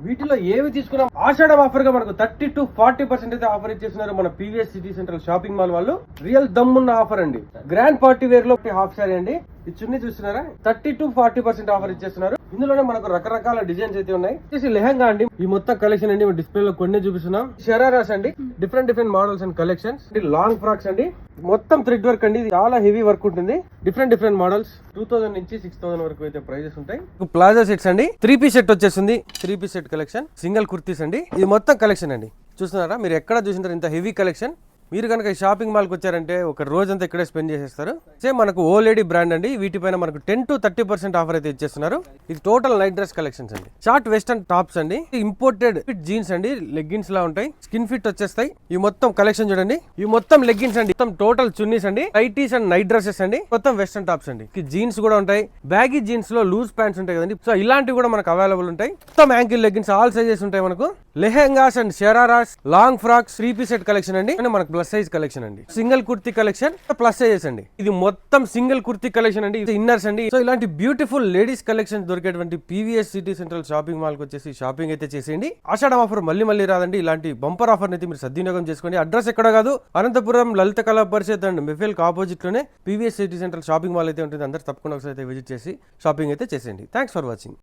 వీటిలో ఏవి తీసుకున్నాం ఆషాఢం ఆఫర్ గా మనకు 30 to 40% అయితే ఆఫర్ ఇచ్చేస్తున్నారు మన PVS city central shopping mall వాళ్ళు. రియల్ దమ్మున్న ఆఫర్ అండి. గ్రాండ్ పార్టీ వేర్ లో హాఫ్ సారీ అండి. ఈ చున్నీ చూస్తున్నారా 30 to 40% ఆఫర్ ఇచ్చేస్తున్నారు. ఇందులోనే మనకు రకరకాల డిజైన్స్ అయితే ఉన్నాయి. వచ్చేసి లెహంగా అండి. ఈ మొత్తం కలెక్షన్ అండి డిస్ప్లే లో కొన్ని చూపిస్తున్నాం. షరారాస్ అండి, different models and collections. Long frocks అండి, మొత్తం థ్రెడ్ వర్క్ అండి. చాలా హెవీ వర్క్ ఉంటుంది. డిఫరెంట్ మోడల్స్ 2000 నుంచి 6000 వరకు అయితే ప్రైజెస్ ఉంటాయి. ప్లాజా సెట్స్ అండి, 3-piece సెట్ వచ్చేస్తుంది. 3-piece set collection, single kurtis అండి. ఇది మొత్తం కలెక్షన్ అండి. చూస్తున్నారా మీరు ఎక్కడ చూసింటారు ఇంత హెవీ కలెక్షన్. మీరు కనుక ఈ షాపింగ్ మాల్కి వచ్చారంటే ఒక రోజంతా ఇక్కడే స్పెండ్ చేసేస్తారు. సేమ్ మనకు ఓ లేడీ బ్రాండ్ అండి. వీటిపైన మనకు 10 to 30% ఆఫర్ అయితే ఇచ్చేస్తున్నారు. ఇది టోటల్ నైట్ డ్రెస్ కలెక్షన్స్ అండి. షార్ట్ వెస్టర్న్ టాప్స్ అండి, ఇంపోర్టెడ్ ఫిట్ జీన్స్ అండి, లెగ్గిన్స్ లా ఉంటాయి, స్కిన్ ఫిట్ వచ్చేస్తాయి. ఈ మొత్తం కలెక్షన్ చూడండి. ఈ మొత్తం లెగ్గిన్స్ అండి, మొత్తం టోటల్ చున్నీస్ అండి, నైటీస్ అండ్ నైట్ డ్రెస్సెస్ అండి, మొత్తం వెస్టర్న్ టాప్స్ అండి. జీన్స్ కూడా ఉంటాయి, బ్యాగీ జీన్స్ లో లూజ్ ప్యాంట్స్ ఉంటాయి కదండి. సో ఇలాంటివి కూడా మనకు అవైలబుల్ ఉంటాయి. మొత్తం యాంకిల్ లెగ్గిన్స్ ఆల్ సైజెస్ ఉంటాయి మనకు. Lehengas and shararas, long frocks, 3-piece set collection అండి. మనకు ప్లస్ సైజ్ కలెక్షన్ అండి. Single kurti collection plus sizes అండి. ఇది మొత్తం సింగిల్ కుర్తీ కలెక్షన్ అండి. ఇన్నర్స్ అండి. సో ఇలాంటి బ్యూటిఫుల్ లేడీస్ కలెక్షన్ దొరికేటువంటి PVS city central shopping mall కి వచ్చేసి షాపింగ్ అయితే చేసేయండి. ఆషాఢం ఆఫర్ మళ్ళీ రాదండి. ఇలాంటి బంపర్ ఆఫర్ అయితే మీరు సద్వినియోగం చేసుకోండి. అడ్రస్ ఎక్కడ కాదు, అనంతపురం లలిత కళా పరిషత్ అండ్ మెఫెల్ ఆపోజిట్ లోనే PVS city central shopping mall అయితే ఉంటుంది. అందరూ తప్పకుండా ఒకసారి అయితే విజిట్ చేసి షాపింగ్ అయితే చేసేయండి. Thanks for watching.